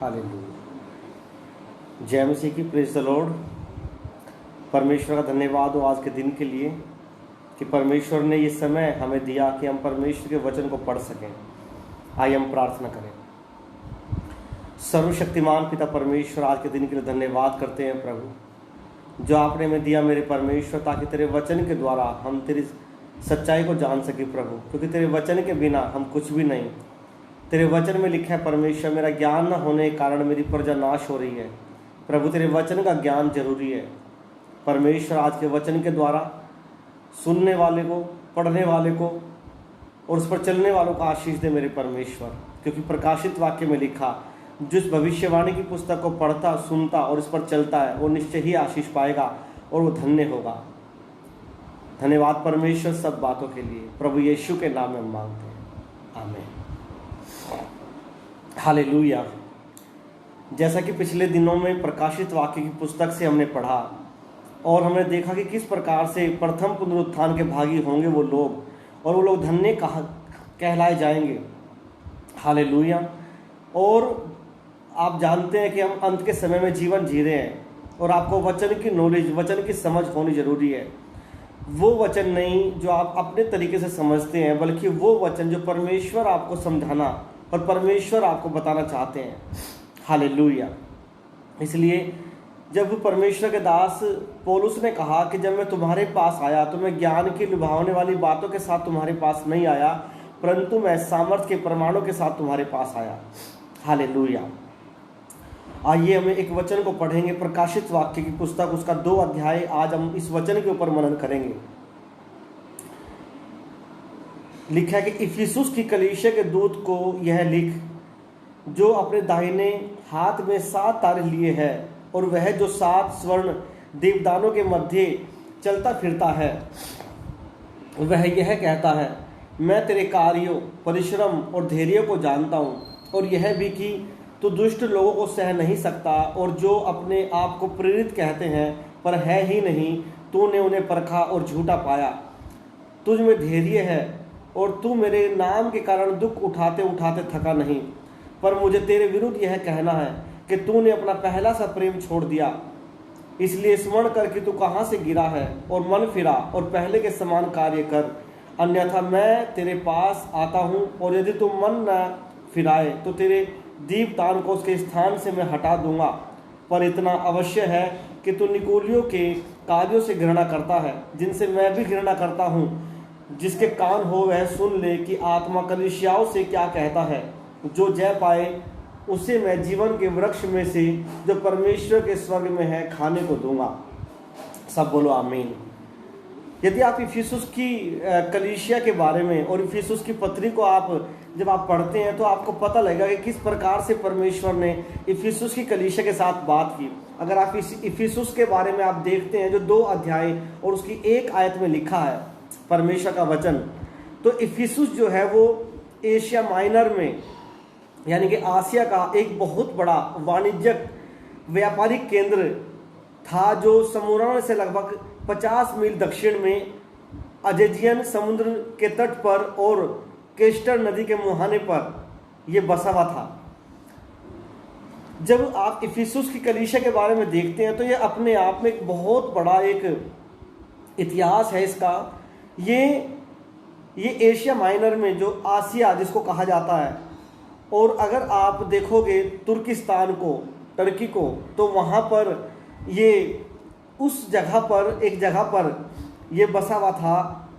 Hallelujah. जय मसीह की। Praise the Lord. परमेश्वर का धन्यवाद हो आज के दिन के लिए कि परमेश्वर ने ये समय हमें दिया कि हम परमेश्वर के वचन को पढ़ सकें। आइए हम प्रार्थना करें। सर्वशक्तिमान पिता परमेश्वर, आज के दिन के लिए धन्यवाद करते हैं प्रभु, जो आपने हमें दिया मेरे परमेश्वर, ताकि तेरे वचन के द्वारा हम तेरी सच्चाई को जान सके प्रभु, क्योंकि तेरे वचन के बिना हम कुछ भी नहीं। तेरे वचन में लिखा है परमेश्वर, मेरा ज्ञान न होने के कारण मेरी प्रजा नाश हो रही है। प्रभु तेरे वचन का ज्ञान जरूरी है परमेश्वर। आज के वचन के द्वारा सुनने वाले को, पढ़ने वाले को और उस पर चलने वालों को आशीष दे मेरे परमेश्वर, क्योंकि प्रकाशित वाक्य में लिखा, जिस भविष्यवाणी की पुस्तक को पढ़ता, सुनता और इस पर चलता है वो निश्चय ही आशीष पाएगा और वो धन्य होगा। धन्यवाद परमेश्वर सब बातों के लिए। प्रभु यीशु के नाम में मांगते हैं, आमीन। हालेलुया। जैसा कि पिछले दिनों में प्रकाशित वाक्य की पुस्तक से हमने पढ़ा और हमने देखा कि किस प्रकार से प्रथम पुनरुत्थान के भागी होंगे वो लोग, और वो लोग धन्य कहलाए जाएंगे। हालेलुया। और आप जानते हैं कि हम अंत के समय में जीवन जी रहे हैं और आपको वचन की नॉलेज, वचन की समझ होनी जरूरी है। वो वचन नहीं जो आप अपने तरीके से समझते हैं, बल्कि वो वचन जो परमेश्वर आपको समझाना और परमेश्वर आपको बताना चाहते हैं। हालेलुया। इसलिए जब परमेश्वर के दास पौलुस ने कहा कि जब मैं तुम्हारे पास आया तो मैं ज्ञान की लुभावने वाली बातों के साथ तुम्हारे पास नहीं आया, परंतु मैं सामर्थ के प्रमाणों के साथ तुम्हारे पास आया। हालेलुया। आइए हम एक वचन को पढ़ेंगे, प्रकाशित वाक्य की पुस्तक, उसका 2 अध्याय। आज हम इस वचन के ऊपर मनन करेंगे। लिखा है कि इफिसुस की कलीसिया के दूत को यह लिख, जो अपने दाहिने हाथ में 7 तारे लिए है और वह जो 7 स्वर्ण दीपदानों के मध्य चलता फिरता है, वह यह कहता है, मैं तेरे कार्यों, परिश्रम और धैर्य को जानता हूँ, और यह भी कि तू दुष्ट लोगों को सह नहीं सकता, और जो अपने आप को प्रेरित कहते हैं पर है ही नहीं, तूने उन्हें परखा और झूठा पाया। तुझ में धैर्य है और तू मेरे नाम के कारण दुख उठाते उठाते थका नहीं। पर मुझे तेरे विरुद्ध यह कहना है कि तूने अपना पहला सा प्रेम छोड़ दिया। इसलिए स्मरण कर कि तू कहाँ से गिरा है और मन फिरा और पहले के समान कार्य कर, अन्यथा मैं तेरे पास आता हूँ, और यदि तू मन न फिराए तो तेरे दीपदान को उसके स्थान से मैं हटा दूंगा। पर इतना अवश्य है कि तू निकोलियों के कार्यों से घृणा करता है, जिनसे मैं भी घृणा करता हूँ। जिसके कान हो वह सुन ले कि आत्मा कलीसियाओं से क्या कहता है। जो जय पाए उसे मैं जीवन के वृक्ष में से जो परमेश्वर के स्वर्ग में है खाने को दूंगा। सब बोलो आमीन। यदि आप इफिसुस की कलीसिया के बारे में और इफिसुस की पत्री को आप जब आप पढ़ते हैं तो आपको पता लगेगा कि किस प्रकार से परमेश्वर ने इफिसुस की कलीसिया के साथ बात की। अगर आप इस इफिसुस के बारे में आप देखते हैं, जो 2 अध्याय और उसकी 1 आयत में लिखा है परमेश्वर का वचन, तो इफिसुस जो है वो एशिया माइनर में, यानी कि आसिया का एक बहुत बड़ा वाणिज्यिक व्यापारिक केंद्र था, जो स्मुरना से लगभग 50 मील दक्षिण में अजेजियन समुद्र के तट पर और केस्टर नदी के मुहाने पर यह बसा हुआ था। जब आप इफिसुस की कलीसिया के बारे में देखते हैं तो यह अपने आप में एक बहुत बड़ा एक इतिहास है इसका। ये एशिया माइनर में, जो आसिया जिसको कहा जाता है, और अगर आप देखोगे तुर्किस्तान को, टर्की को, तो वहाँ पर ये उस जगह पर, एक जगह पर ये बसा हुआ था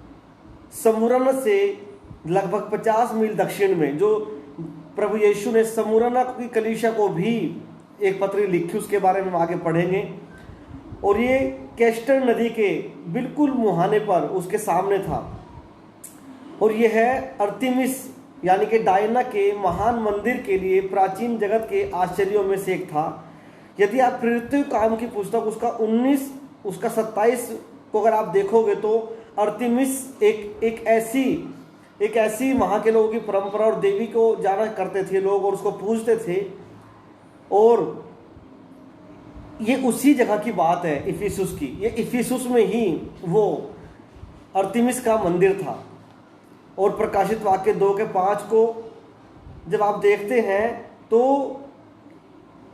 स्मुरना से लगभग 50 मील दक्षिण में। जो प्रभु यीशु ने स्मुरना की कलीसिया को भी एक पत्री लिखी, उसके बारे में हम आगे पढ़ेंगे। और ये केस्टर नदी के बिल्कुल मुहाने पर उसके सामने था, और यह है अर्तिमिस यानी कि डायना के महान मंदिर के लिए प्राचीन जगत के आश्चर्यों में से एक था। यदि आप प्रेरित काम की पुस्तक उसका 19 उसका 27 को अगर आप देखोगे तो अर्तिमिस एक ऐसी वहाँ के लोगों की परंपरा और देवी को जाना करते थे लोग और उसको पूजते थे, और ये उसी जगह की बात है इफिसुस की। ये इफिसुस में ही वो अर्तिमिस का मंदिर था। और प्रकाशित वाक्य 2 के 5 को जब आप देखते हैं तो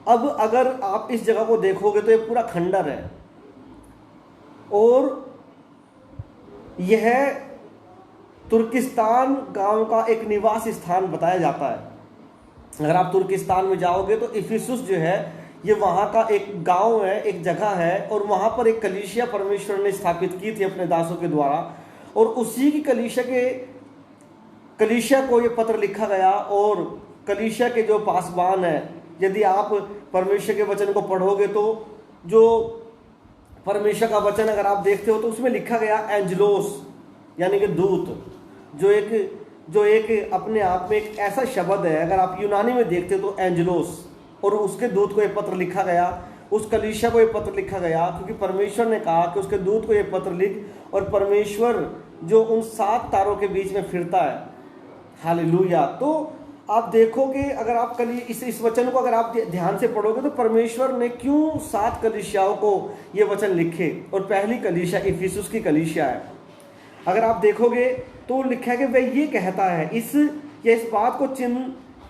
अब अगर आप इस जगह को देखोगे तो ये पूरा खंडर है और यह तुर्किस्तान गांव का एक निवास स्थान बताया जाता है। अगर आप तुर्किस्तान में जाओगे तो इफिसुस जो है ये वहाँ का एक गांव है, एक जगह है, और वहाँ पर एक कलीसिया परमेश्वर ने स्थापित की थी अपने दासों के द्वारा, और उसी की कलीसिया को ये पत्र लिखा गया। और कलीसिया के जो पासबान है, यदि आप परमेश्वर के वचन को पढ़ोगे तो जो परमेश्वर का वचन अगर आप देखते हो तो उसमें लिखा गया एंजलोस, यानी कि दूत, जो एक अपने आप में एक ऐसा शब्द है। अगर आप यूनानी में देखते हो तो एंजलोस, और उसके दूत को ये पत्र लिखा गया, उस कलीसिया को ये पत्र लिखा गया, क्योंकि परमेश्वर ने कहा कि उसके दूत को ये पत्र लिख। और परमेश्वर जो उन 7 तारों के बीच में फिरता है, हालेलुया। तो आप देखोगे, अगर आप इस वचन को अगर आप ध्यान से पढ़ोगे तो परमेश्वर ने क्यों 7 कलीसियाओं को ये वचन लिखे, और पहली कलीसिया इफिसुस की कलीसिया है। अगर आप देखोगे तो लिखा है कि वह ये कहता है, इस बात को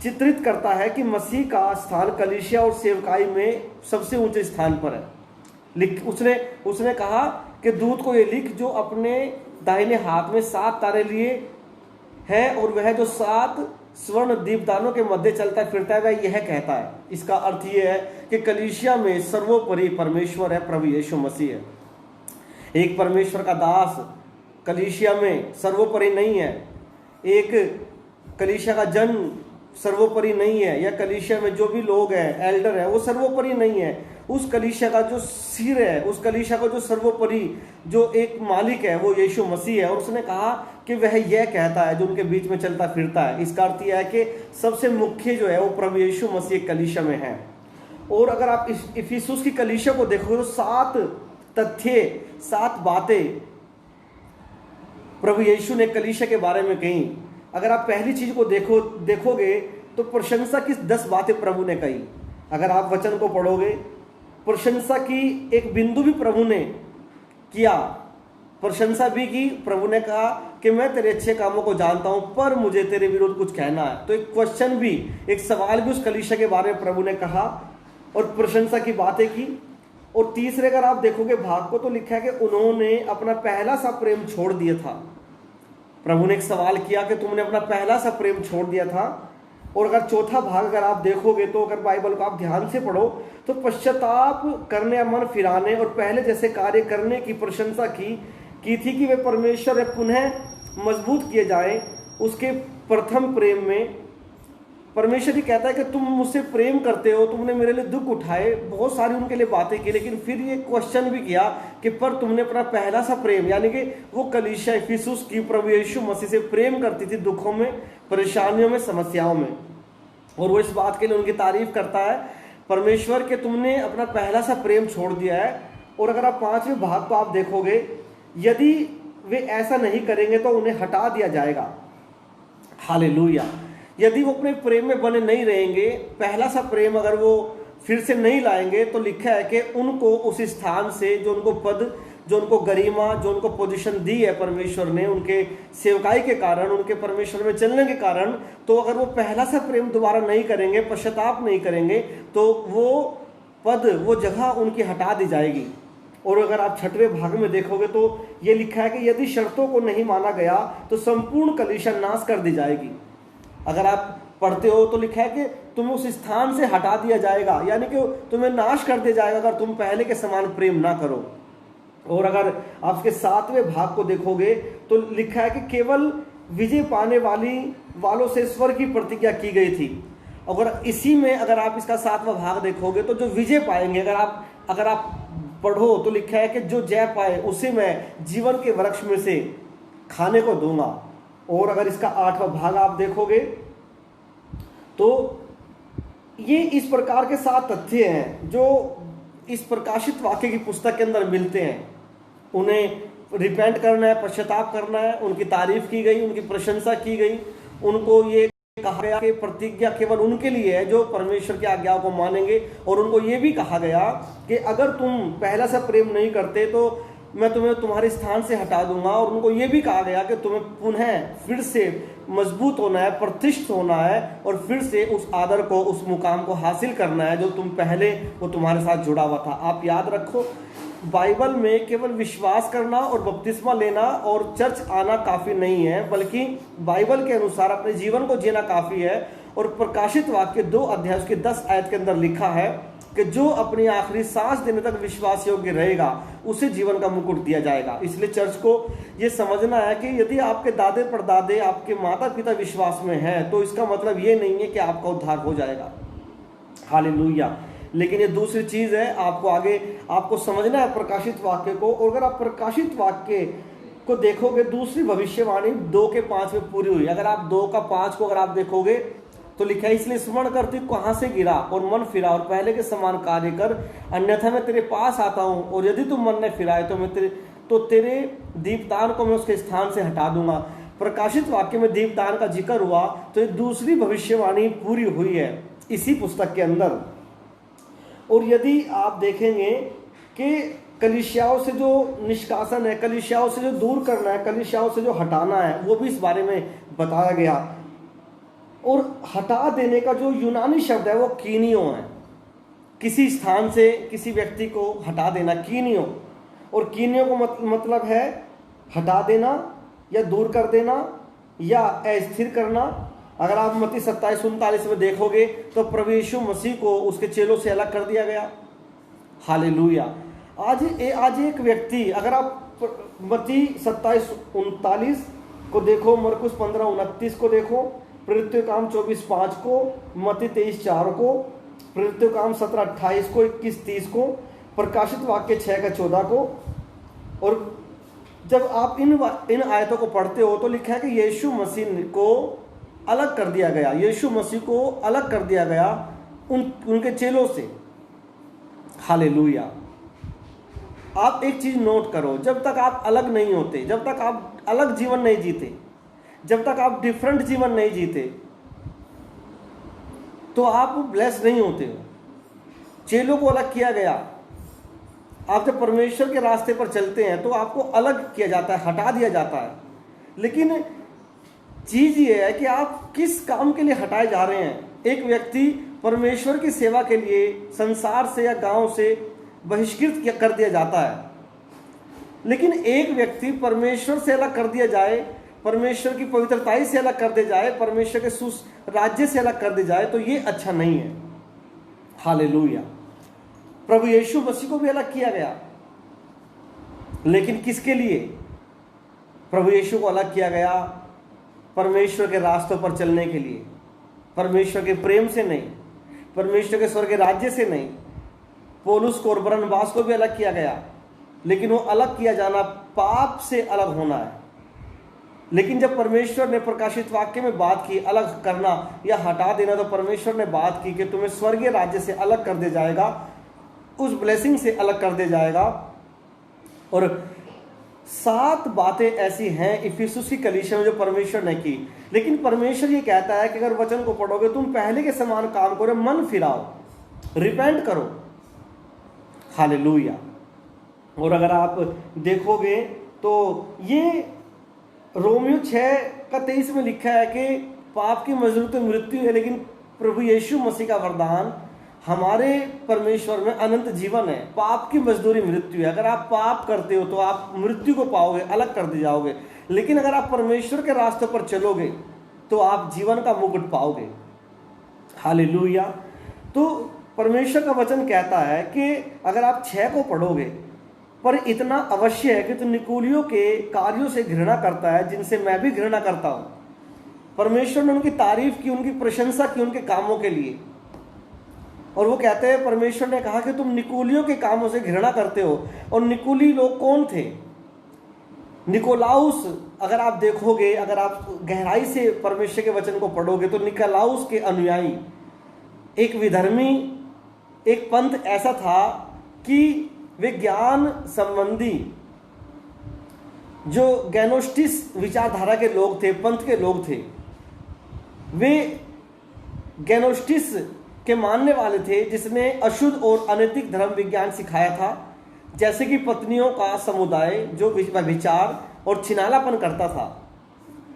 चित्रित करता है कि मसीह का स्थान कलीसिया और सेवकाई में सबसे ऊंचे स्थान पर है। उसने कहा कि दूत को ये लिख जो अपने दाहिने हाथ में 7 तारे लिए है, और वह जो 7 स्वर्ण दीपदानों के मध्य चलता फिरता है, वह यह कहता है। इसका अर्थ यह है कि कलीसिया में सर्वोपरि परमेश्वर है, प्रभु यीशु मसीह है। एक परमेश्वर का दास कलीसिया में सर्वोपरि नहीं है, एक कलीसिया का जन सर्वोपरि नहीं है, या कलीसिया में जो भी लोग हैं, एल्डर है, वो सर्वोपरि नहीं है। उस कलीसिया का जो सिर है, उस कलीसिया का जो सर्वोपरि जो एक मालिक है, वो यीशु मसीह है। और उसने कहा कि वह यह कहता है, जो उनके बीच में चलता फिरता है। इसका अर्थ यह है कि सबसे मुख्य जो है वो प्रभु यीशु मसीह कलीसिया में है। और अगर आप इफिसुस की कलीसिया को देखोगे तो 7 तथ्य, 7 बातें प्रभु यीशु ने कलीसिया के बारे में कही। अगर आप पहली चीज को देखोगे तो प्रशंसा की 10 बातें प्रभु ने कही। अगर आप वचन को पढ़ोगे, प्रशंसा की एक बिंदु भी प्रभु ने किया, प्रशंसा भी की। प्रभु ने कहा कि मैं तेरे अच्छे कामों को जानता हूं, पर मुझे तेरे विरुद्ध कुछ कहना है। तो एक क्वेश्चन भी, एक सवाल भी उस कलीसिया के बारे में प्रभु ने कहा और प्रशंसा की बातें की। और तीसरे अगर आप देखोगे भाग को तो लिखा है कि उन्होंने अपना पहला सा प्रेम छोड़ दिया था। प्रभु ने एक सवाल किया कि तुमने अपना पहला सा प्रेम छोड़ दिया था। और अगर चौथा भाग अगर आप देखोगे तो अगर बाइबल को आप ध्यान से पढ़ो तो पश्चाताप करने, मन फिराने और पहले जैसे कार्य करने की प्रशंसा की थी कि वे परमेश्वर में पुनः मजबूत किए जाएं उसके प्रथम प्रेम में। परमेश्वर ही कहता है कि तुम मुझसे प्रेम करते हो, तुमने मेरे लिए दुख उठाए, बहुत सारी उनके लिए बातें की, लेकिन फिर ये क्वेश्चन भी किया कि पर तुमने अपना पहला सा प्रेम, यानी कि वो कलीसिया इफिसुस की प्रभु यीशु मसीह से प्रेम करती थी, दुखों में, परेशानियों में, समस्याओं में। और वो इस बात के लिए उनकी तारीफ करता है परमेश्वर के तुमने अपना पहला सा प्रेम छोड़ दिया है। और अगर आप 5वें भाग को आप देखोगे, यदि वे ऐसा नहीं करेंगे तो उन्हें हटा दिया जाएगा। हालेलुया। यदि वो अपने प्रेम में बने नहीं रहेंगे, पहला सा प्रेम अगर वो फिर से नहीं लाएंगे, तो लिखा है कि उनको उस स्थान से, जो उनको पद, जो उनको गरिमा, जो उनको पोजीशन दी है परमेश्वर ने उनके सेवकाई के कारण, उनके परमेश्वर में चलने के कारण, तो अगर वो पहला सा प्रेम दोबारा नहीं करेंगे, पश्चाताप नहीं करेंगे, तो वो पद, वो जगह उनकी हटा दी जाएगी। और अगर आप 6वें भाग में देखोगे तो ये लिखा है कि यदि शर्तों को नहीं माना गया तो संपूर्ण कलीसिया नाश कर दी जाएगी। अगर आप पढ़ते हो तो लिखा है कि तुम्हें उस स्थान से हटा दिया जाएगा, यानी कि तुम्हें नाश कर दिया जाएगा अगर तुम पहले के समान प्रेम ना करो। और अगर आप उसके 7वें भाग को देखोगे तो लिखा है कि केवल विजय पाने वालों से स्वर्ग की प्रतिज्ञा की गई थी। अगर इसी में अगर आप इसका 7वां भाग देखोगे तो जो विजय पाएंगे, अगर आप पढ़ो तो लिखा है कि जो जय पाए उसे मैं जीवन के वृक्ष में से खाने को दूंगा। और अगर इसका 8वां भाग आप देखोगे तो ये इस प्रकार के 7 तथ्य हैं जो इस प्रकाशित वाक्य की पुस्तक के अंदर मिलते हैं। उन्हें रिपेंट करना है, पश्चाताप करना है, उनकी तारीफ की गई, उनकी प्रशंसा की गई। उनको ये कहा गया कि प्रतिज्ञा केवल उनके लिए है जो परमेश्वर की आज्ञाओं को मानेंगे। और उनको ये भी कहा गया कि अगर तुम पहला सा प्रेम नहीं करते तो मैं तुम्हें तुम्हारे स्थान से हटा दूंगा। और उनको ये भी कहा गया कि तुम्हें पुनः फिर से मजबूत होना है, प्रतिष्ठित होना है और फिर से उस आदर को, उस मुकाम को हासिल करना है जो तुम पहले वो तुम्हारे साथ जुड़ा हुआ था। आप याद रखो, बाइबल में केवल विश्वास करना और बपतिस्मा लेना और चर्च आना काफ़ी नहीं है, बल्कि बाइबल के अनुसार अपने जीवन को जीना काफ़ी है। और प्रकाशित वाक्य 2 अध्याय उसके 10 आयत के अंदर लिखा है कि जो अपनी आखिरी सांस देने तक विश्वास योग्य रहेगा उसे जीवन का मुकुट दिया जाएगा। इसलिए चर्च को ये समझना है कि यदि आपके दादे परदादे, आपके माता पिता विश्वास में हैं, तो इसका मतलब ये नहीं है कि आपका उद्धार हो जाएगा। हालेलुया। लेकिन ये दूसरी चीज है, आपको आगे आपको समझना है प्रकाशित वाक्य को। और अगर आप प्रकाशित वाक्य को देखोगे, दूसरी भविष्यवाणी 2:5 में पूरी हुई। अगर आप 2:5 को अगर आप देखोगे तो लिखा है, इसलिए स्मरण कर तू कहां से गिरा और मन फिरा और पहले के समान कार्य कर, अन्यथा मैं तेरे पास आता हूं और यदि तू मन न फिराए तो तेरे दीपदान को मैं उसके स्थान से हटा दूंगा। प्रकाशित वाक्य में दीपदान का जिक्र हुआ, तो ये दूसरी भविष्यवाणी पूरी हुई है इसी पुस्तक के अंदर। और यदि आप देखेंगे कि कलीसियाओं से जो निष्कासन है, कलीसियाओं से जो दूर करना है, कलीसियाओं से जो हटाना है, वो भी इस बारे में बताया गया। और हटा देने का जो यूनानी शब्द है वो कीनियो है। किसी स्थान से किसी व्यक्ति को हटा देना, कीनियो। और कीनियो को मतलब है हटा देना या दूर कर देना या अस्थिर करना। अगर आप मत्ती 27:39 में देखोगे तो प्रभु यीशु मसीह को उसके चेलों से अलग कर दिया गया। हालेलुया। आज एक व्यक्ति, अगर आप मत्ती 27:39 को देखो, मरकुस 15:29 को देखो, प्रेरितों के काम 24:5 को, मत्ती 23:4 को, प्रेरितों के काम 17:28 को, 21:30 को, प्रकाशित वाक्य 6:14 को। और जब आप इन आयतों को पढ़ते हो तो लिखा है कि यीशु मसीह को अलग कर दिया गया, यीशु मसीह को अलग कर दिया गया उनके चेलों से। हालेलुया। आप एक चीज नोट करो, जब तक आप अलग नहीं होते, जब तक आप अलग जीवन नहीं जीते, जब तक आप डिफरेंट जीवन नहीं जीते, तो आप ब्लेस नहीं होते हो। चेलों को अलग किया गया। आप जब परमेश्वर के रास्ते पर चलते हैं तो आपको अलग किया जाता है, हटा दिया जाता है। लेकिन चीज ये है कि आप किस काम के लिए हटाए जा रहे हैं। एक व्यक्ति परमेश्वर की सेवा के लिए संसार से या गांव से बहिष्कृत कर दिया जाता है, लेकिन एक व्यक्ति परमेश्वर से अलग कर दिया जाए, परमेश्वर की पवित्रताई से अलग कर दे जाए, परमेश्वर के राज्य से अलग कर दे जाए, तो ये अच्छा नहीं है। हालेलुया। प्रभु यीशु मसीह को भी अलग किया गया, लेकिन किसके लिए? प्रभु यीशु को अलग किया गया परमेश्वर के रास्तों पर चलने के लिए, परमेश्वर के प्रेम से नहीं, परमेश्वर के स्वर्ग के राज्य से नहीं। पौलुस को और बरनबास को भी अलग किया गया, लेकिन वो अलग किया जाना पाप से अलग होना है। लेकिन जब परमेश्वर ने प्रकाशित वाक्य में बात की अलग करना या हटा देना, तो परमेश्वर ने बात की कि तुम्हें स्वर्गीय राज्य से अलग कर दे जाएगा, उस ब्लेसिंग से अलग कर दे जाएगा। और 7 बातें ऐसी हैं इफिसुस की कलीसिया में जो परमेश्वर ने की। लेकिन परमेश्वर ये कहता है कि अगर वचन को पढ़ोगे, तुम पहले के समान काम करो, मन फिराओ, रिपेंट करो। हालेलुया। और अगर आप देखोगे तो ये रोमियो 6:23 में लिखा है कि पाप की मजदूरी तो मृत्यु है, लेकिन प्रभु यीशु मसीह का वरदान हमारे परमेश्वर में अनंत जीवन है। पाप की मजदूरी मृत्यु है। अगर आप पाप करते हो तो आप मृत्यु को पाओगे, अलग कर दिए जाओगे। लेकिन अगर आप परमेश्वर के रास्ते पर चलोगे तो आप जीवन का मुकुट पाओगे। हालेलुया। तो परमेश्वर का वचन कहता है कि अगर आप 6 को पढ़ोगे, पर इतना अवश्य है कि तू निकुलियों के कार्यों से घृणा करता है, जिनसे मैं भी घृणा करता हूं। परमेश्वर ने उनकी तारीफ की, उनकी प्रशंसा की उनके कामों के लिए। और वो कहते हैं, परमेश्वर ने कहा कि तुम निकुलियों के कामों से घृणा करते हो। और निकुली लोग कौन थे? निकोलाउस, अगर आप देखोगे, अगर आप गहराई से परमेश्वर के वचन को पढ़ोगे, तो निकोलाउस के अनुयायी एक विधर्मी, एक पंथ ऐसा था कि वे ज्ञान संबंधी जो गैनोस्टिस विचारधारा के लोग थे, पंथ के लोग थे, वे गैनोस्टिस के मानने वाले थे, जिसने अशुद्ध और अनैतिक धर्म विज्ञान सिखाया था, जैसे कि पत्नियों का समुदाय जो विचार और छिनालापन करता था।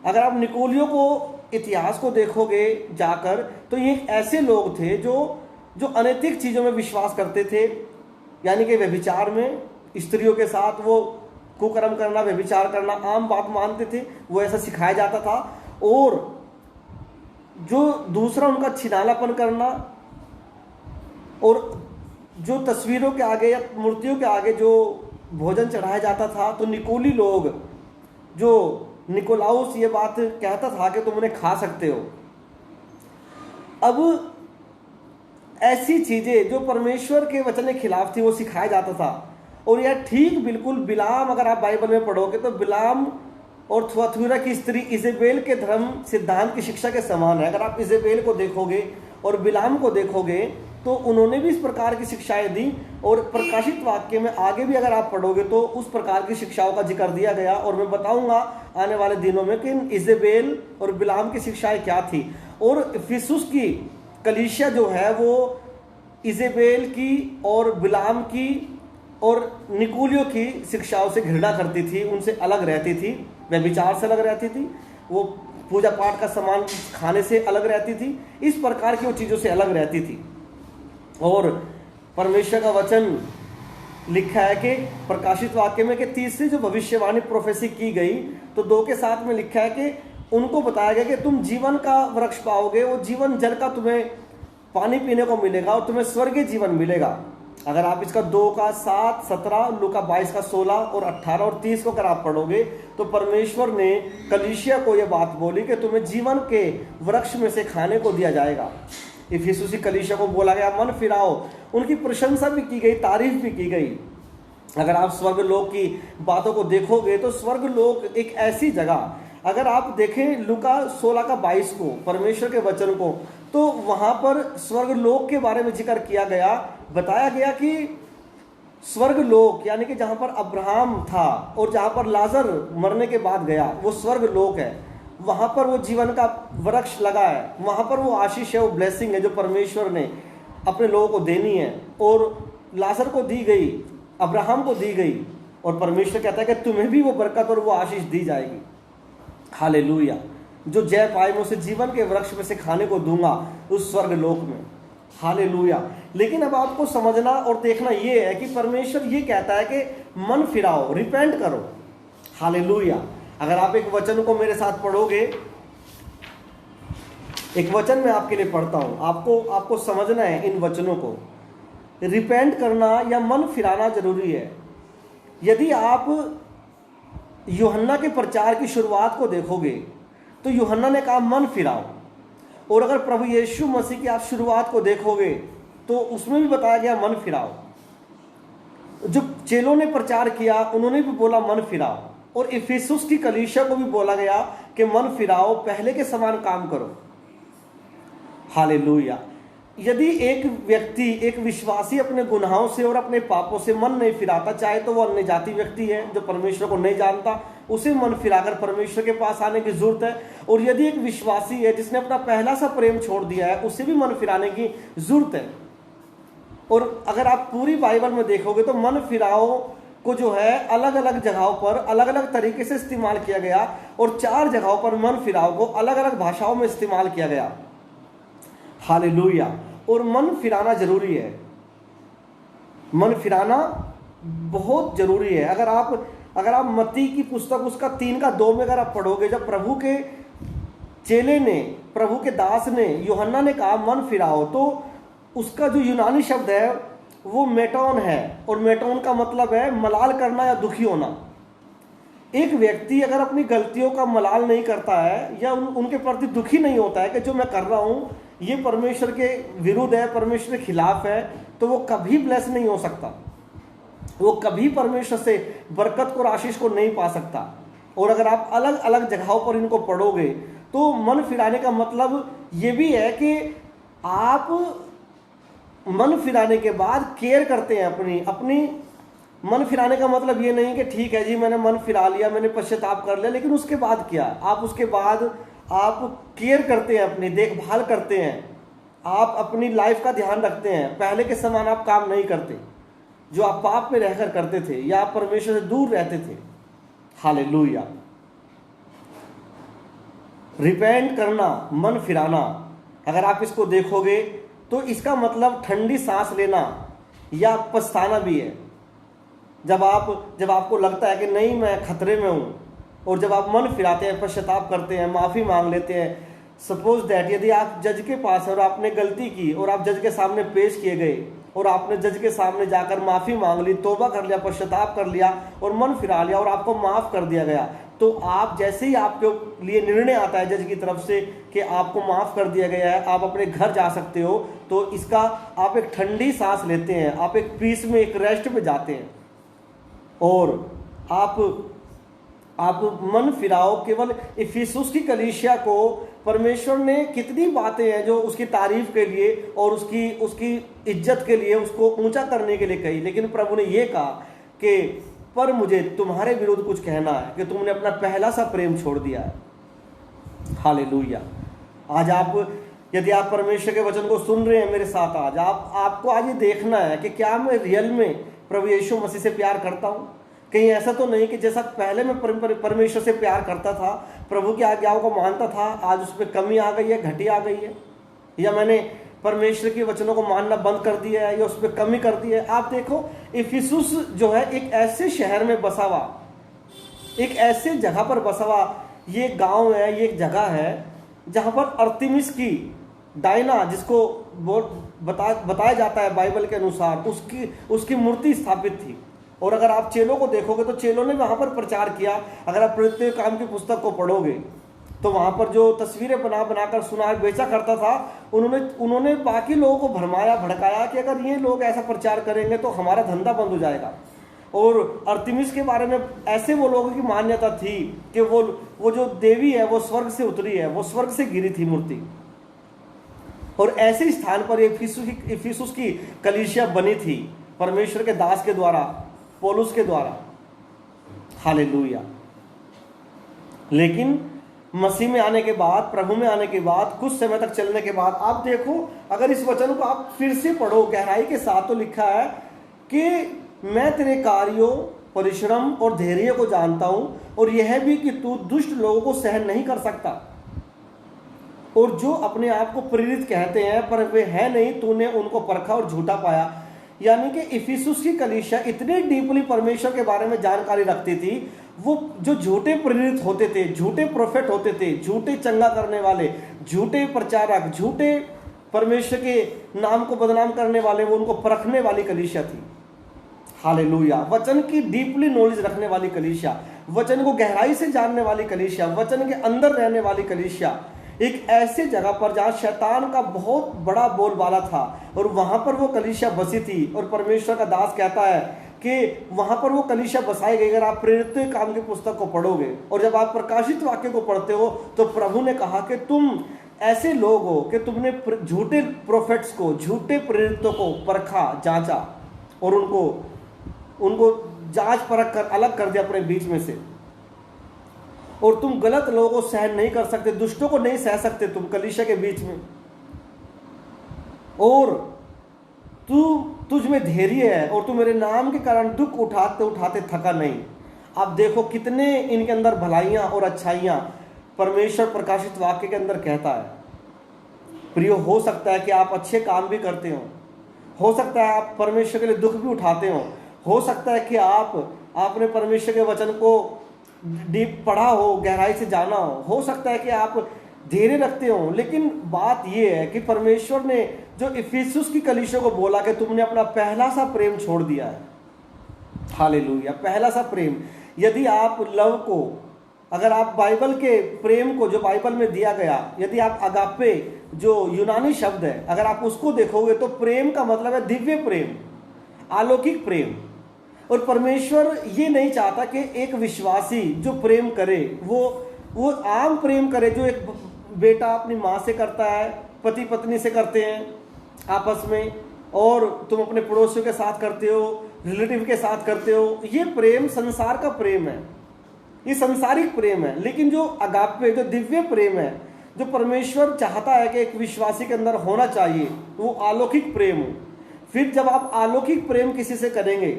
अगर आप निकोलियों को इतिहास को देखोगे जाकर, तो ये ऐसे लोग थे जो अनैतिक चीज़ों में विश्वास करते थे, यानी कि व्यभिचार में, स्त्रियों के साथ वो कुकर्म करना, व्यभिचार करना आम बात मानते थे, वो ऐसा सिखाया जाता था। और जो दूसरा उनका छिनालापन करना, और जो तस्वीरों के आगे या मूर्तियों के आगे जो भोजन चढ़ाया जाता था, तो निकोली लोग, जो निकोलाउस ये बात कहता था कि तुम उन्हें खा सकते हो। अब ऐसी चीजें जो परमेश्वर के वचन के खिलाफ थी वो सिखाया जाता था। और यह ठीक बिल्कुल बिलाम, अगर आप बाइबल में पढ़ोगे तो बिलाम और थुआथुरा की स्त्री इजेबेल के धर्म सिद्धांत की शिक्षा के समान है। अगर आप इजेबेल को देखोगे और बिलाम को देखोगे तो उन्होंने भी इस प्रकार की शिक्षाएं दी। और प्रकाशित वाक्य में आगे भी अगर आप पढ़ोगे तो उस प्रकार की शिक्षाओं का जिक्र दिया गया। और मैं बताऊंगा आने वाले दिनों में कि इजेबेल और बिलाम की शिक्षाएं क्या थी। और इफिसुस की कलीसिया जो है वो इजेबेल की और बिलाम की और निकोलियों की शिक्षाओं से घृणा करती थी, उनसे अलग रहती थी, व्यभिचार से अलग रहती थी, वो पूजा पाठ का सामान खाने से अलग रहती थी, इस प्रकार की वो चीज़ों से अलग रहती थी। और परमेश्वर का वचन लिखा है कि प्रकाशित वाक्य में कि तीसरी जो भविष्यवाणी प्रोफेसी की गई, तो 2 के 7 में लिखा है कि उनको बताया गया कि तुम जीवन का वृक्ष पाओगे, वो जीवन जल का तुम्हें पानी पीने को मिलेगा और तुम्हें स्वर्गीय जीवन मिलेगा। अगर आप इसका 2 का 7, 17, लूका 22 का 16 और 18 और 30 को अगर आप पढ़ोगे तो परमेश्वर ने कलीसिया को यह बात बोली कि तुम्हें जीवन के वृक्ष में से खाने को दिया जाएगा। इफिसुसी कलीसिया को बोला गया मन फिराओ, उनकी प्रशंसा भी की गई, तारीफ भी की गई। अगर आप स्वर्ग लोक की बातों को देखोगे तो स्वर्ग लोक एक ऐसी जगह, अगर आप देखें लूका 16 का 22 को, परमेश्वर के वचन को, तो वहां पर स्वर्ग लोक के बारे में जिक्र किया गया, बताया गया कि स्वर्ग लोक यानी कि जहां पर अब्राहम था और जहां पर लाजर मरने के बाद गया, वो स्वर्ग लोक है। वहां पर वो जीवन का वृक्ष लगा है, वहां पर वो आशीष है, वो ब्लेसिंग है जो परमेश्वर ने अपने लोगों को देनी है। और लाजर को दी गई, अब्राहम को दी गई, और परमेश्वर कहता है कि तुम्हें भी वो बरकत और वो आशीष दी जाएगी। हालेलुया। जो जय पाए मैं उसे जीवन के वृक्ष में से खाने को दूंगा उस स्वर्ग लोक में। हालेलुया। लेकिन अब आपको समझना और देखना यह है कि परमेश्वर ये कहता है कि मन फिराओ, रिपेंट करो। हालेलुया। अगर आप एक वचन को मेरे साथ पढ़ोगे, एक वचन मैं आपके लिए पढ़ता हूं, आपको समझना है इन वचनों को। रिपेंट करना या मन फिराना जरूरी है। यदि आप यूहन्ना के प्रचार की शुरुआत को देखोगे तो यूहन्ना ने कहा मन फिराओ, और अगर प्रभु यीशु मसीह की आप शुरुआत को देखोगे तो उसमें भी बताया गया मन फिराओ। जो चेलों ने प्रचार किया उन्होंने भी बोला मन फिराओ, और इफिसुस की कलीसिया को भी बोला गया कि मन फिराओ, पहले के समान काम करो। हालेलुया। यदि एक व्यक्ति, एक विश्वासी अपने गुनाहों से और अपने पापों से मन नहीं फिराता, चाहे तो वो अन्य जाति व्यक्ति है जो परमेश्वर को नहीं जानता, उसे मन फिराकर परमेश्वर के पास आने की जरूरत है। और यदि एक विश्वासी है जिसने अपना पहला सा प्रेम छोड़ दिया है, उसे भी मन फिराने की जरूरत है। और अगर आप पूरी बाइबल में देखोगे तो मन फिराओ को जो है अलग अलग जगहों पर अलग अलग तरीके से इस्तेमाल किया गया, और 4 जगहों पर मन फिराओ को अलग अलग भाषाओं में इस्तेमाल किया गया। हालेलुया। और मन फिराना जरूरी है, मन फिराना बहुत जरूरी है। अगर आप मत्ती की पुस्तक उसका 3 का 2 में अगर आप पढ़ोगे, जब प्रभु के चेले ने, प्रभु के दास ने, यूहन्ना ने कहा मन फिराओ, तो उसका जो यूनानी शब्द है वो मेटोन है, और मेटोन का मतलब है मलाल करना या दुखी होना। एक व्यक्ति अगर अपनी गलतियों का मलाल नहीं करता है या उनके प्रति दुखी नहीं होता है कि जो मैं कर रहा हूं ये परमेश्वर के विरुद्ध है, परमेश्वर के खिलाफ है, तो वो कभी ब्लेस नहीं हो सकता, वो कभी परमेश्वर से बरकत को, आशीष को नहीं पा सकता। और अगर आप अलग अलग जगहों पर इनको पढ़ोगे तो मन फिराने का मतलब ये भी है कि आप मन फिराने के बाद केयर करते हैं अपनी मन फिराने का मतलब ये नहीं कि ठीक है जी मैंने मन फिरा लिया, मैंने पश्चाताप कर लिया, लेकिन उसके बाद क्या? आप उसके बाद आप केयर करते हैं, अपनी देखभाल करते हैं, आप अपनी लाइफ का ध्यान रखते हैं। पहले के समान आप काम नहीं करते जो आप पाप में रहकर करते थे या आप परमेश्वर से दूर रहते थे। हालेलुया। रिपेंट करना, मन फिराना, अगर आप इसको देखोगे तो इसका मतलब ठंडी सांस लेना या पछताना भी है। जब आपको लगता है कि नहीं मैं खतरे में हूँ, और जब आप मन फिराते हैं, पश्चाताप करते हैं, माफ़ी मांग लेते हैं। सपोज दैट यदि आप जज के पास है और आपने गलती की और आप जज के सामने पेश किए गए और आपने जज के सामने जाकर माफ़ी मांग ली, तौबा कर लिया, पश्चाताप कर लिया और मन फिरा लिया और आपको माफ़ कर दिया गया, तो आप जैसे ही आपके लिए निर्णय आता है जज की तरफ से कि आपको माफ़ कर दिया गया है, आप अपने घर जा सकते हो, तो इसका आप एक ठंडी सांस लेते हैं, आप एक पीस में, एक रेस्ट में जाते हैं और आप मन फिराओ। केवल इफिसुस की कलीसिया को परमेश्वर ने कितनी बातें हैं जो उसकी तारीफ के लिए और उसकी इज्जत के लिए, उसको ऊंचा करने के लिए कही, लेकिन प्रभु ने यह कहा कि पर मुझे तुम्हारे विरुद्ध कुछ कहना है कि तुमने अपना पहला सा प्रेम छोड़ दिया है। हालेलुया। आज यदि आप परमेश्वर के वचन को सुन रहे हैं मेरे साथ, आज आपको आज ये देखना है कि क्या मैं रियल में प्रभु यीशु मसीह से प्यार करता हूँ। कहीं ऐसा तो नहीं कि जैसा पहले मैं परमेश्वर से प्यार करता था, प्रभु की आज्ञाओं को मानता था, आज उसमें कमी आ गई है, घटी आ गई है, या मैंने परमेश्वर के वचनों को मानना बंद कर दिया है या उसमें कमी कर दी है। आप देखो, इफिसुस जो है एक ऐसे शहर में बसा हुआ, एक ऐसे जगह पर बसा हुआ, ये गांव है, ये एक जगह है जहां पर अर्तिमिस की डायना, जिसको बताया जाता है बाइबल के अनुसार, उसकी मूर्ति स्थापित थी। और अगर आप चेलों को देखोगे तो चेलों ने वहां पर प्रचार किया। अगर आप प्रत्येक काम की पुस्तक को पढ़ोगे तो वहां पर जो तस्वीरें बनाकर सुना बेचा करता था, उन्होंने बाकी लोगों को भरमाया, भड़काया कि अगर ये लोग ऐसा प्रचार करेंगे तो हमारा धंधा बंद हो जाएगा। और अर्तिमिस के बारे में ऐसे वो लोगों की मान्यता थी कि वो जो देवी है वो स्वर्ग से उतरी है, वो स्वर्ग से गिरी थी मूर्ति। और ऐसे स्थान पर इफिसुस की कलीसिया बनी थी परमेश्वर के दास के द्वारा, पौलुस के द्वारा। हालेलुया। लेकिन मसीह में आने के बाद, प्रभु में आने के बाद, कुछ समय तक चलने के बाद, आप देखो, अगर इस वचन को आप फिर से पढ़ो गहराई के साथ, तो लिखा है कि मैं तेरे कार्यों, परिश्रम और धैर्य को जानता हूं, और यह भी कि तू दुष्ट लोगों को सहन नहीं कर सकता, और जो अपने आप को प्रेरित कहते हैं पर वे हैं नहीं, तूने उनको परखा और झूठा पाया। यानी कि इफिसुस की कलीसिया इतने डीपली परमेश्वर के बारे में जानकारी रखती थी, वो जो झूठे प्रेरित होते थे, झूठे प्रोफेट होते थे, झूठे चंगा करने वाले, झूठे प्रचारक, झूठे परमेश्वर के नाम को बदनाम करने वाले, वो उनको परखने वाली कलीसिया थी। हालेलुया। वचन की डीपली नॉलेज रखने वाली कलीसिया, वचन को गहराई से जानने वाली कलीसिया, वचन के अंदर रहने वाली कलीसिया, एक ऐसे जगह पर जहां शैतान का बहुत बड़ा बोलबाला था, और वहां पर वो कलीसिया बसी थी। और परमेश्वर का दास कहता है कि वहां पर वो कलीसिया बसाई गई। अगर आप प्रेरित काम की पुस्तक को पढ़ोगे और जब आप प्रकाशित वाक्य को पढ़ते हो, तो प्रभु ने कहा कि तुम ऐसे लोग हो कि तुमने झूठे प्रोफेट्स को, झूठे प्रेरितों को परखा, जांचा, और उनको जांच परख कर अलग कर दिया अपने बीच में से। और तुम गलत लोगों को सहन नहीं कर सकते, दुष्टों को नहीं सह सकते तुम कलीसिया के बीच में, और तुझ में धैर्य है, और तू मेरे नाम के कारण दुख उठाते उठाते थका नहीं। अब देखो कितने इनके अंदर भलाइयां और अच्छाइयां परमेश्वर प्रकाशित वाक्य के अंदर कहता है। प्रियो, हो सकता है कि आप अच्छे काम भी करते हो सकता है आप परमेश्वर के लिए दुख भी उठाते हो सकता है कि आपने परमेश्वर के वचन को डीप पढ़ा हो, गहराई से जाना हो सकता है कि आप धैर्य रखते हो। लेकिन बात यह है कि परमेश्वर ने जो इफिसुस की कलीसिया को बोला कि तुमने अपना पहला सा प्रेम छोड़ दिया है। हालेलुया। पहला सा प्रेम। यदि आप लव को, अगर आप बाइबल के प्रेम को जो बाइबल में दिया गया, यदि आप अगापे जो यूनानी शब्द है, अगर आप उसको देखोगे तो प्रेम का मतलब है दिव्य प्रेम, अलौकिक प्रेम। और परमेश्वर ये नहीं चाहता कि एक विश्वासी जो प्रेम करे वो आम प्रेम करे, जो एक बेटा अपनी माँ से करता है, पति पत्नी से करते हैं आपस में, और तुम अपने पड़ोसियों के साथ करते हो, रिलेटिव के साथ करते हो। ये प्रेम संसार का प्रेम है, ये संसारिक प्रेम है। लेकिन जो अगापे, जो दिव्य प्रेम है, जो परमेश्वर चाहता है कि एक विश्वासी के अंदर होना चाहिए, वो अलौकिक प्रेम हो। फिर जब आप अलौकिक प्रेम किसी से करेंगे,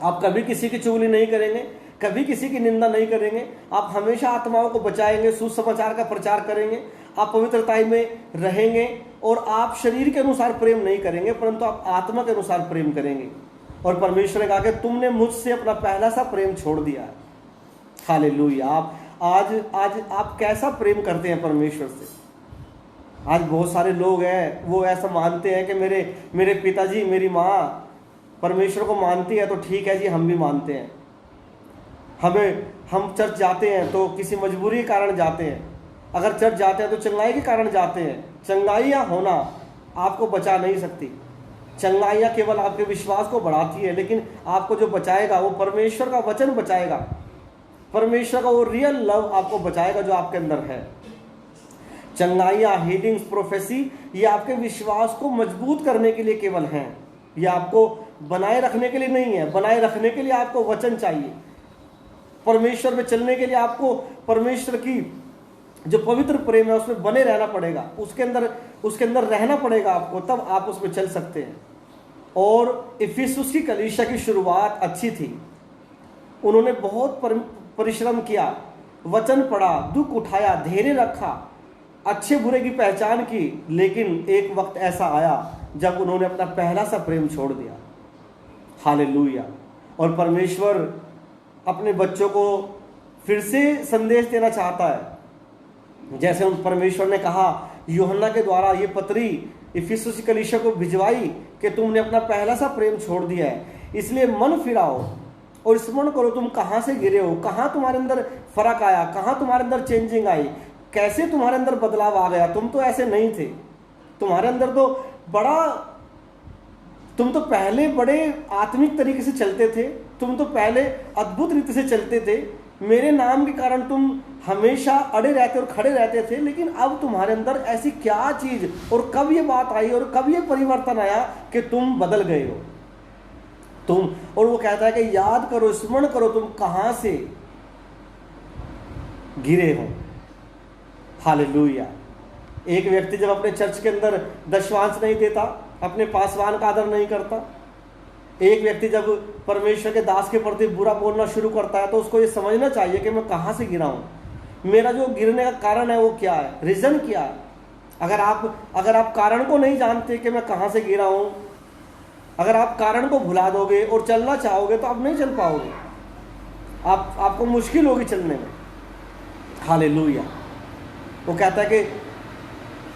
आप कभी किसी की चुगली नहीं करेंगे, कभी किसी की निंदा नहीं करेंगे, आप हमेशा आत्माओं को बचाएंगे, सुसमाचार का प्रचार करेंगे, आप पवित्रताई में रहेंगे और आप शरीर के अनुसार प्रेम नहीं करेंगे परंतु आप आत्मा के अनुसार प्रेम करेंगे। और परमेश्वर ने कहा कि तुमने मुझसे अपना पहला सा प्रेम छोड़ दिया है। हालेलुया। आप आज आप कैसा प्रेम करते हैं परमेश्वर से? आज बहुत सारे लोग हैं वो ऐसा मानते हैं कि मेरे पिताजी मेरी माँ परमेश्वर को मानती है तो ठीक है जी, हम भी मानते हैं। हम चर्च जाते हैं तो किसी मजबूरी के कारण जाते हैं, अगर चर्च जाते हैं तो चंगाई के कारण जाते हैं। चंगाइयाँ होना आपको बचा नहीं सकती, चंगाइयाँ केवल आपके विश्वास को बढ़ाती है, लेकिन आपको जो बचाएगा वो परमेश्वर का वचन बचाएगा, परमेश्वर का वो रियल लव आपको बचाएगा जो आपके अंदर है। चंगाइयाँ, हीलिंग्स, प्रोफेसी ये आपके विश्वास को मजबूत करने के लिए केवल हैं, ये आपको बनाए रखने के लिए नहीं है। बनाए रखने के लिए आपको वचन चाहिए, परमेश्वर में चलने के लिए आपको परमेश्वर की जो पवित्र प्रेम है उसमें बने रहना पड़ेगा, उसके अंदर रहना पड़ेगा आपको, तब आप उसमें चल सकते हैं। और इफिसुस की कलीसिया की शुरुआत अच्छी थी, उन्होंने बहुत परिश्रम किया, वचन पढ़ा, दुख उठाया, धैर्य रखा, अच्छे बुरे की पहचान की, लेकिन एक वक्त ऐसा आया जब उन्होंने अपना पहला सा प्रेम छोड़ दिया। हालेलुया। और परमेश्वर अपने बच्चों को फिर से संदेश देना चाहता है, जैसे उन परमेश्वर ने कहा यूहन्ना के द्वारा ये पत्री इफिसुस की कलीसिया को भिजवाई कि तुमने अपना पहला सा प्रेम छोड़ दिया है, इसलिए मन फिराओ और स्मरण करो तुम कहाँ से गिरे हो, कहाँ तुम्हारे अंदर फर्क आया, कहाँ तुम्हारे अंदर चेंजिंग आई, कैसे तुम्हारे अंदर बदलाव आ गया। तुम तो ऐसे नहीं थे, तुम्हारे अंदर तो तुम तो पहले बड़े आत्मिक तरीके से चलते थे, तुम तो पहले अद्भुत रीति से चलते थे, मेरे नाम के कारण तुम हमेशा अड़े रहते और खड़े रहते थे, लेकिन अब तुम्हारे अंदर ऐसी क्या चीज और कब ये बात आई और कब ये परिवर्तन आया कि तुम बदल गए हो तुम। और वो कहता है कि याद करो, स्मरण करो तुम कहां से गिरे हो। हालेलुया। एक व्यक्ति जब अपने चर्च के अंदर दशवांश नहीं देता, अपने पासवान का आदर नहीं करता, एक व्यक्ति जब परमेश्वर के दास के प्रति बुरा बोलना शुरू करता है, तो उसको ये समझना चाहिए कि मैं कहाँ से गिरा हूँ, मेरा जो गिरने का कारण है वो क्या है, रीजन क्या है। अगर आप कारण को नहीं जानते कि मैं कहाँ से गिरा हूँ, अगर आप कारण को भुला दोगे और चलना चाहोगे तो आप नहीं चल पाओगे, आपको मुश्किल होगी चलने में। हालेलुया। वो कहता है कि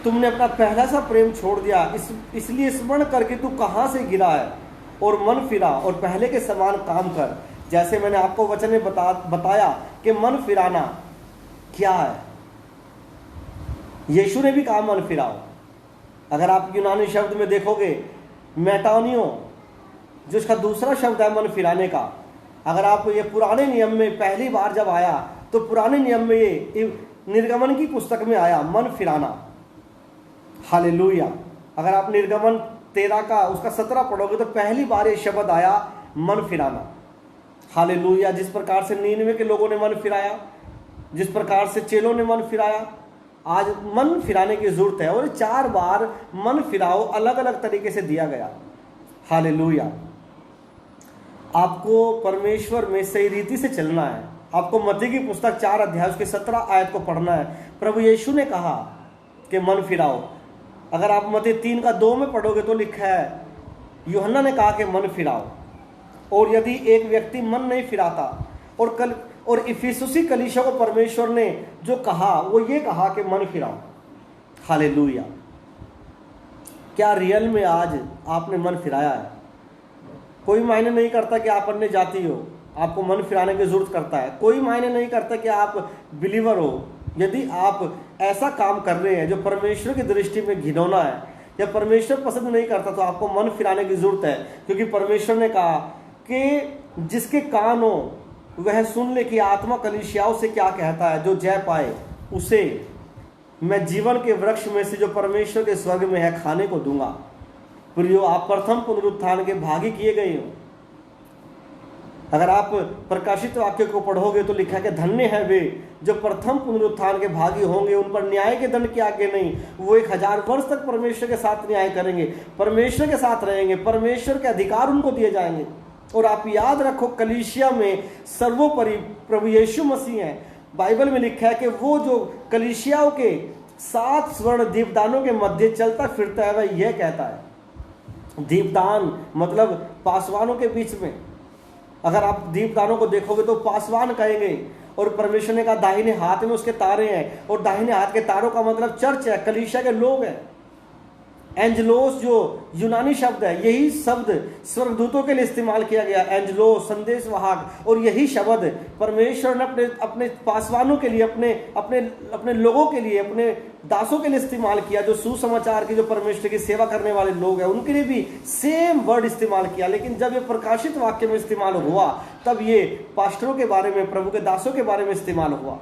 तुमने अपना पहला सा प्रेम छोड़ दिया, इसलिए स्मरण करके तू कहाँ से गिरा है और मन फिरा और पहले के समान काम कर। जैसे मैंने आपको वचन में बताया कि मन फिराना क्या है, यीशु ने भी कहा मन फिराओ। अगर आप यूनानी शब्द में देखोगे मेटानियो, जो इसका दूसरा शब्द है मन फिराने का, अगर आप ये पुराने नियम में पहली बार जब आया तो पुराने नियम में ये निर्गमन की पुस्तक में आया मन फिराना। हालेलुया। अगर आप निर्गमन 13 का उसका 17 पढ़ोगे तो पहली बार ये शब्द आया मन फिराना। हालेलुया। जिस प्रकार से 99 के लोगों ने मन फिराया, जिस प्रकार से चेलों ने मन फिराया, आज मन फिराने की जरूरत है। और 4 बार मन फिराओ अलग अलग तरीके से दिया गया। हालेलुया। आपको परमेश्वर में सही रीति से चलना है। आपको मत्ती की पुस्तक 4 अध्याय उसके 17 आयत को पढ़ना है। प्रभु यीशु ने कहा कि मन फिराओ। अगर आप मत्ती 3 का 2 में पढ़ोगे तो लिखा है यूहन्ना ने कहा कि मन फिराओ। और यदि एक व्यक्ति मन नहीं फिराता, और इफिसुसी कलीसिया को परमेश्वर ने जो कहा वो ये कहा कि मन फिराओ। हालेलुया। क्या रियल में आज आपने मन फिराया है? कोई मायने नहीं करता कि आप अन्य जाति हो, आपको मन फिराने की जरूरत करता है। कोई मायने नहीं करता कि आप बिलीवर हो। यदि आप ऐसा काम कर रहे हैं जो परमेश्वर की दृष्टि में घिनौना है या परमेश्वर पसंद नहीं करता, तो आपको मन फिराने की जरूरत है। क्योंकि परमेश्वर ने कहा कि जिसके कान हो वह सुन ले कि आत्मा कलीसियाओं से क्या कहता है, जो जय पाए उसे मैं जीवन के वृक्ष में से जो परमेश्वर के स्वर्ग में है खाने को दूंगा। प्रियो, आप प्रथम पुनरुत्थान के भागी किए गए हो। अगर आप प्रकाशित वाक्य को पढ़ोगे तो लिखा है कि धन्य है वे जो प्रथम पुनरुत्थान के भागी होंगे, उन पर न्याय के दंड की आगे नहीं, वो 1000 वर्ष तक परमेश्वर के साथ न्याय करेंगे, परमेश्वर के साथ रहेंगे, परमेश्वर के अधिकार उनको दिए जाएंगे। और आप याद रखो, कलीसिया में सर्वोपरि प्रभु यीशु मसीह है। बाइबल में लिखा है कि वो जो कलीसियाओं के 7 स्वर्ण दीपदानों के मध्य चलता फिरता है, वह यह कहता है। दीपदान मतलब पासवानों के बीच में। अगर आप दीपदानों को देखोगे तो पासवान कहेंगे, और परमेश्वर ने कहा दाहिने हाथ में उसके तारे हैं, और दाहिने हाथ के तारों का मतलब चर्च है, कलीसिया के लोग हैं। एंजलोस जो यूनानी शब्द है, यही शब्द स्वर्गदूतों के लिए इस्तेमाल किया गया, एंजलोस संदेश वाहक, और यही शब्द परमेश्वर ने अपने अपने पासवानों के लिए, अपने अपने अपने लोगों के लिए, अपने दासों के लिए इस्तेमाल किया, जो सुसमाचार की, जो परमेश्वर की सेवा करने वाले लोग हैं, उनके लिए भी सेम वर्ड इस्तेमाल किया। लेकिन जब ये प्रकाशित वाक्य में इस्तेमाल हुआ, तब ये पास्टरों के बारे में, प्रभु के दासों के बारे में इस्तेमाल हुआ।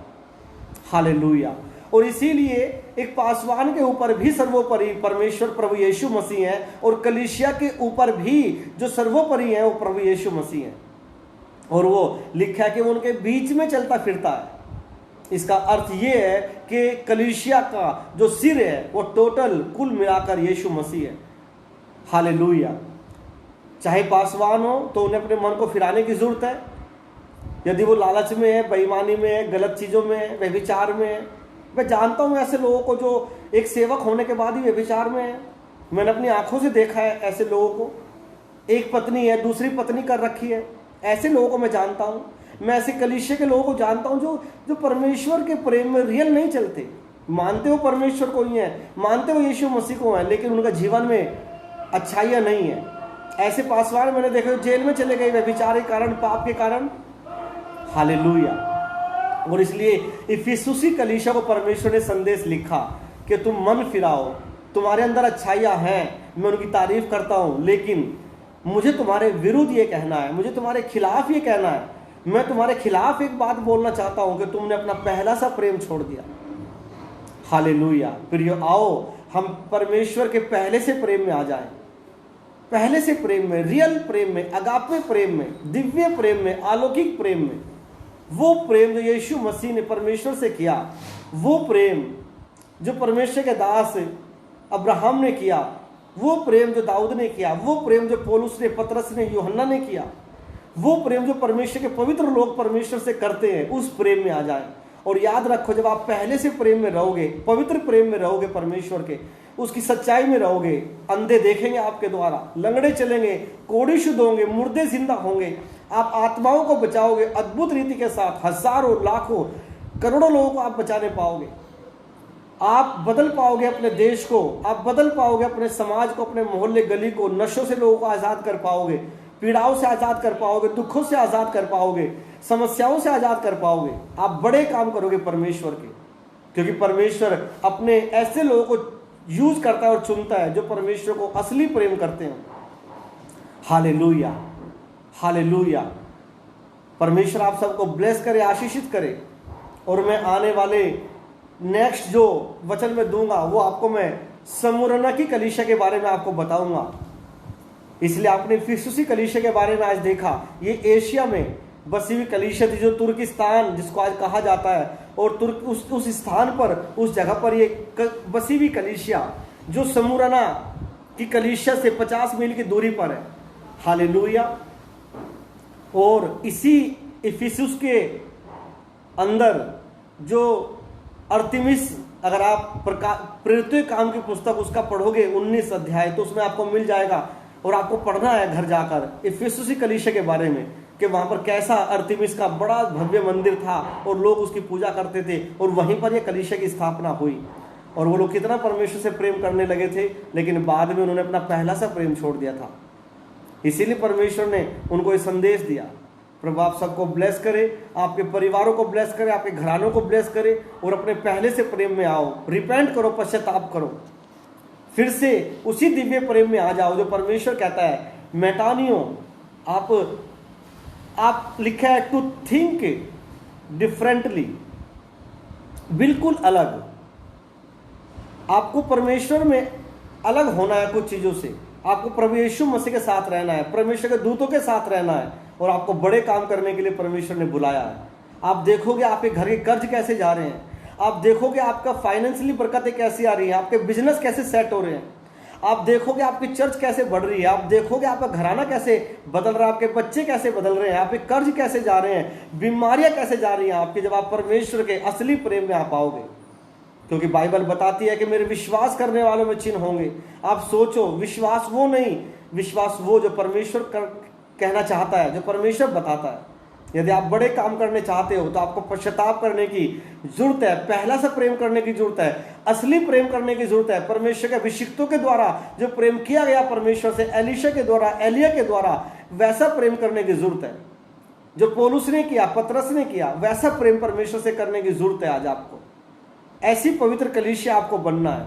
हालेलुया। और इसीलिए एक पासवान के ऊपर भी सर्वोपरि परमेश्वर प्रभु यीशु मसीह है, और कलीसिया के ऊपर भी जो सर्वोपरि है वो प्रभु यीशु मसीह है। और वो लिखा है कि वो उनके बीच में चलता फिरता है। इसका अर्थ ये है कि कलीसिया का जो सिर है वो टोटल कुल मिलाकर यीशु मसीह है। हालेलुया। चाहे पासवान हो तो उन्हें अपने मन को फिराने की जरूरत है। यदि वो लालच में है, बेईमानी में है, गलत चीजों में है, व्यभिचार में है। मैं जानता हूं ऐसे लोगों को जो एक सेवक होने के बाद ही व्यभिचार में है। मैंने अपनी आंखों से देखा है ऐसे लोगों को। एक पत्नी है, दूसरी पत्नी कर रखी है। ऐसे लोगों को मैं जानता हूं। मैं ऐसे कलीसिया के लोगों को जानता हूं जो परमेश्वर के प्रेम में रियल नहीं चलते। मानते हो परमेश्वर को ही है, मानते हो यीशु मसीह को है, लेकिन उनका जीवन में अच्छाइयां नहीं है। ऐसे पासवान मैंने देखा जेल में चले गए व्यभिचार के कारण, पाप के कारण। हालेलुया। और इसलिए इफिसुसी कलीसिया को परमेश्वर ने संदेश लिखा कि तुम मन फिराओ, तुम्हारे अंदर अच्छाइयां हैं, मैं उनकी तारीफ करता हूं, लेकिन मुझे तुम्हारे विरुद्ध ये कहना है, मुझे तुम्हारे खिलाफ ये कहना है। मैं तुम्हारे खिलाफ एक बात बोलना चाहता हूं कि तुमने अपना पहला सा प्रेम छोड़ दिया। हालेलुया। प्रियो, आओ हम परमेश्वर के पहले से प्रेम में आ जाएं। पहले से प्रेम में, रियल प्रेम में, अगापे प्रेम में, दिव्य प्रेम में, अलौकिक प्रेम में। वो प्रेम जो यीशु मसीह ने परमेश्वर से किया, वो प्रेम जो परमेश्वर के दास अब्राहम ने किया, वो प्रेम जो दाऊद ने किया, वो प्रेम जो पौलुस ने, पतरस ने, यूहन्ना ने किया, वो प्रेम जो परमेश्वर के पवित्र लोग परमेश्वर से करते हैं, उस प्रेम में आ जाए। और याद रखो, जब आप पहले से प्रेम में रहोगे, पवित्र प्रेम में रहोगे, परमेश्वर के उसकी सच्चाई में रहोगे, अंधे देखेंगे आपके द्वारा, लंगड़े चलेंगे, कोढ़ी शुद्ध होंगे, मुर्दे जिंदा होंगे, आप आत्माओं को बचाओगे अद्भुत रीति के साथ। हजारों, लाखों, करोड़ों लोगों को आप बचाने पाओगे। आप बदल पाओगे अपने देश को, आप बदल पाओगे अपने समाज को, अपने मोहल्ले गली को, नशों से लोगों को आजाद कर पाओगे, पीड़ाओं से आजाद कर पाओगे, दुखों से आजाद कर पाओगे, समस्याओं से आजाद कर पाओगे। आप बड़े काम करोगे परमेश्वर के, क्योंकि परमेश्वर अपने ऐसे लोगों को यूज करता है और चुनता है जो परमेश्वर को असली प्रेम करते हैं। Hallelujah, hallelujah. परमेश्वर आप सबको ब्लेस करे, आशीषित करे। और मैं आने वाले नेक्स्ट जो वचन में दूंगा वो आपको मैं स्मुरना की कलीसिया के बारे में आपको बताऊंगा। इसलिए आपने इफिसुसी कलीसिया के बारे में आज देखा। ये एशिया में बसी हुई कलीसिया थी, जो तुर्किस्तान जिसको आज कहा जाता है, और उस स्थान पर, उस जगह पर ये बसी हुई कलीसिया जो स्मुरना की कलीसिया से 50 मील की दूरी पर है। हालेलुया। और इसी इफिसुस के अंदर जो अर्तिमिस, अगर आप प्रेरितों काम की पुस्तक उसका पढ़ोगे 19 अध्याय, तो उसमें आपको मिल जाएगा। और आपको पढ़ना है घर जाकर इफिसुसी कलीसिया के बारे में, कि वहां पर कैसा अर्तिमिस का बड़ा भव्य मंदिर था और लोग उसकी पूजा करते थे, और वहीं पर यह कलीसिया की स्थापना हुई। और वो लोग कितना परमेश्वर से प्रेम करने लगे थे, लेकिन बाद में उन्होंने अपना पहला सा प्रेम छोड़ दिया था। इसीलिए परमेश्वर ने उनको ये संदेश दिया। प्रभु आप सबको ब्लेस करे, आपके परिवारों को ब्लेस करे, आपके घरानों को ब्लेस करे, और अपने पहले से प्रेम में आओ, रिपेंट करो, पश्चाताप करो, फिर से उसी दिव्य प्रेम में आ जाओ जो परमेश्वर कहता है मेटानियो। आप लिखा है टू थिंक डिफरेंटली, बिल्कुल अलग। आपको परमेश्वर में अलग होना है कुछ चीजों से। आपको प्रभु यीशु मसीह के साथ रहना है, परमेश्वर के दूतों के साथ रहना है, और आपको बड़े काम करने के लिए परमेश्वर ने बुलाया है। आप देखोगे आपके घर के कर्ज कैसे जा रहे हैं, आप देखोगे आपका फाइनेंशियली बरकतें कैसी आ रही हैं, आपके बिजनेस कैसे सेट हो रहे हैं, आप देखोगे आपकी चर्च कैसे बढ़ रही है, आप देखोगे आपका घराना कैसे बदल रहा है, आपके बच्चे कैसे बदल रहे हैं, आपके कर्ज कैसे जा रहे हैं, बीमारियां कैसे जा रही हैं आपकी, जब आप परमेश्वर के असली प्रेम में आप आओगे। क्योंकि बाइबल बताती है कि मेरे विश्वास करने वालों में चिन्ह होंगे। आप सोचो, विश्वास वो नहीं, विश्वास वो जो परमेश्वर कहना चाहता है, जो परमेश्वर बताता है। यदि आप बड़े काम करने चाहते हो तो आपको पश्चाताप करने की जरूरत है, पहला सा प्रेम करने की जरूरत है, असली प्रेम करने की जरूरत है। परमेश्वर के अभिषिक्तों के द्वारा जो प्रेम किया गया परमेश्वर से, एलीशा के द्वारा, एलिया के द्वारा, वैसा प्रेम करने की जरूरत है। जो पौलुस ने किया, पतरस ने किया, वैसा प्रेम परमेश्वर से करने की जरूरत है। आज आपको ऐसी पवित्र कलीसिया आपको बनना है।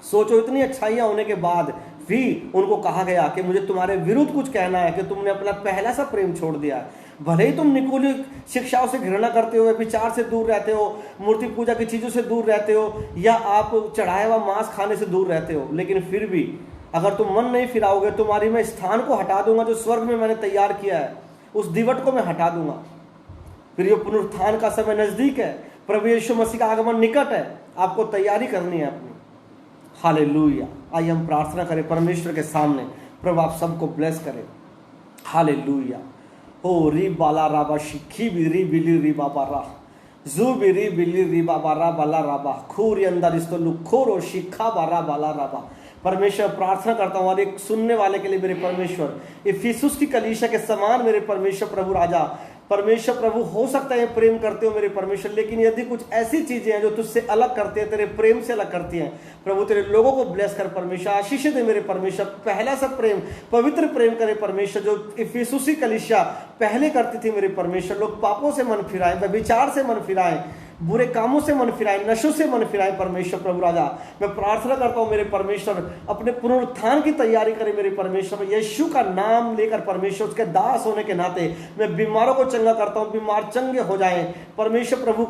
सोचो, इतनी अच्छाइयां होने के बाद भी उनको कहा गया कि मुझे तुम्हारे विरुद्ध कुछ कहना है कि तुमने अपना पहला सा प्रेम छोड़ दिया है। भले ही तुम निकुली शिक्षाओं से घृणा करते हो, विचार से दूर रहते हो, मूर्ति पूजा की चीजों से दूर रहते हो, या आप चढ़ाया हुआ मांस खाने से दूर रहते हो, लेकिन फिर भी अगर तुम मन नहीं फिराओगे, तुम्हारी मैं स्थान को हटा दूंगा जो स्वर्ग में मैंने तैयार किया है, उस दिवट को मैं हटा दूंगा। फिर ये पुनरुत्थान का समय नजदीक है, प्रभु यीशु मसीह का आगमन निकट है, आपको तैयारी करनी है अपनी। हालेलुया। आइए हम प्रार्थना करें परमेश्वर के सामने। प्रभु आप सबको ब्लेस करें। हालेलुया। ओ री बाला राबा शिखी बिरी बिली री बाबा रा जू बिरी बिली री बाबा रा बाला राबा खूर अंदर इस्तो लुखोर और शिखा बारा बाला राबा। परमेश्वर प्रार्थना करता हूँ और एक सुनने वाले के लिए मेरे परमेश्वर, इफिसुस की कलीसिया के समान मेरे परमेश्वर प्रभु राजा, परमेश्वर प्रभु, हो सकता है प्रेम करते हो मेरे परमेश्वर, लेकिन यदि कुछ ऐसी चीजें हैं जो तुझसे अलग करती हैं, तेरे प्रेम से अलग करती हैं, प्रभु तेरे लोगों को ब्लेस कर परमेश्वर, आशीष दे मेरे परमेश्वर। पहला सा प्रेम, पवित्र प्रेम करे परमेश्वर, जो इफिसुसी कलीसिया पहले करती थी मेरे परमेश्वर। लोग पापों से मन फिराएं, व्यभिचार से मन फिराएं, बुरे कामों से मन फिराएं, नशों से मन फिराएं परमेश्वर प्रभु राजा। मैं प्रार्थना करता हूं मेरे परमेश्वर, अपने पुनरुत्थान की तैयारी करें मेरे परमेश्वर। यीशु का नाम लेकर परमेश्वर, उसके दास होने के नाते मैं बीमारों को चंगा करता हूं, बीमार चंगे हो जाएं परमेश्वर प्रभु,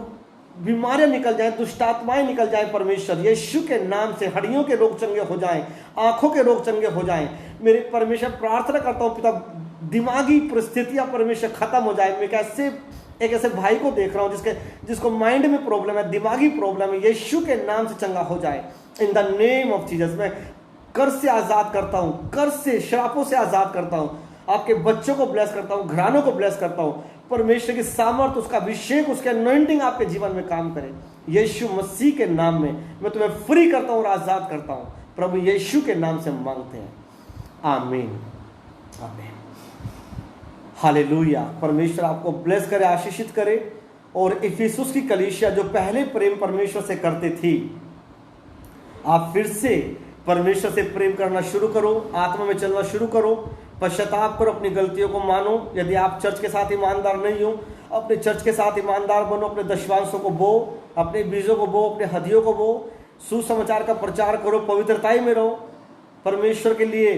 बीमारियां निकल जाएं, दुष्टात्माएं निकल जाएं परमेश्वर यीशु के नाम से। हड्डियों के रोग चंगे हो जाएं, आंखों के रोग चंगे हो जाएं मेरे परमेश्वर। प्रार्थना करता हूं पिता, दिमागी परिस्थितियां परमेश्वर खत्म हो जाए। मैं एक ऐसे भाई को देख रहा हूं जिसको माइंड में प्रॉब्लम है, दिमागी प्रॉब्लम है, यीशु के नाम से चंगा हो जाए in the name of Jesus. मैं कर्ज से आजाद करता हूं, कर्ज से, श्रापों से आजाद करता हूं, आपके बच्चों को ब्लेस करता हूं, घरानों को ब्लेस करता हूं। परमेश्वर की सामर्थ, उसका अभिषेक, उसके अनॉइंटिंग आपके जीवन में काम करे यीशु मसीह के नाम में। मैं तुम्हें फ्री करता हूं और आजाद करता हूं प्रभु यीशु के नाम से मांगते हैं, आमीन आमीन। हालेलुया। परमेश्वर आपको ब्लेस करे, आशीषित करे। और इफिसुस की कलीसिया जो पहले प्रेम परमेश्वर से करते थी, आप फिर से परमेश्वर से प्रेम करना शुरू करो, आत्मा में चलना शुरू करो, पश्चाताप करो, अपनी गलतियों को मानो। यदि आप चर्च के साथ ईमानदार नहीं हो, अपने चर्च के साथ ईमानदार बनो, अपने दशवांशों को बो, अपने बीजों को बो, अपने हदियों को बो, सुसमाचार का प्रचार करो, पवित्रताई में रहो, परमेश्वर के लिए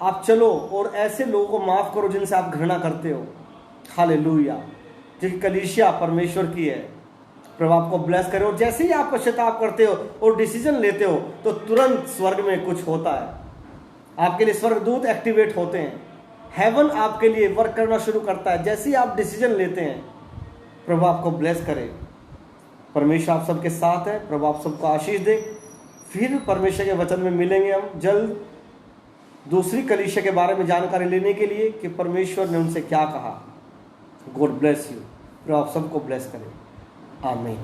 आप चलो, और ऐसे लोगों को माफ करो जिनसे आप घृणा करते हो। हालेलुया। जिनकी कलीसिया परमेश्वर की है, प्रभु आपको ब्लेस करे। और जैसे ही आप पश्चाताप करते हो और डिसीजन लेते हो, तो तुरंत स्वर्ग में कुछ होता है, आपके लिए स्वर्गदूत एक्टिवेट होते हैं, हेवन आपके लिए वर्क करना शुरू करता है जैसे ही आप डिसीजन लेते हैं। प्रभु आपको ब्लेस करे। परमेश्वर आप सबके साथ है। प्रभु आप सबको आशीष दे। फिर परमेश्वर के वचन में मिलेंगे हम जल्द, दूसरी कलीसिया के बारे में जानकारी लेने के लिए कि परमेश्वर ने उनसे क्या कहा। God bless you. प्रभु आप सबको ब्लेस करें, आमीन।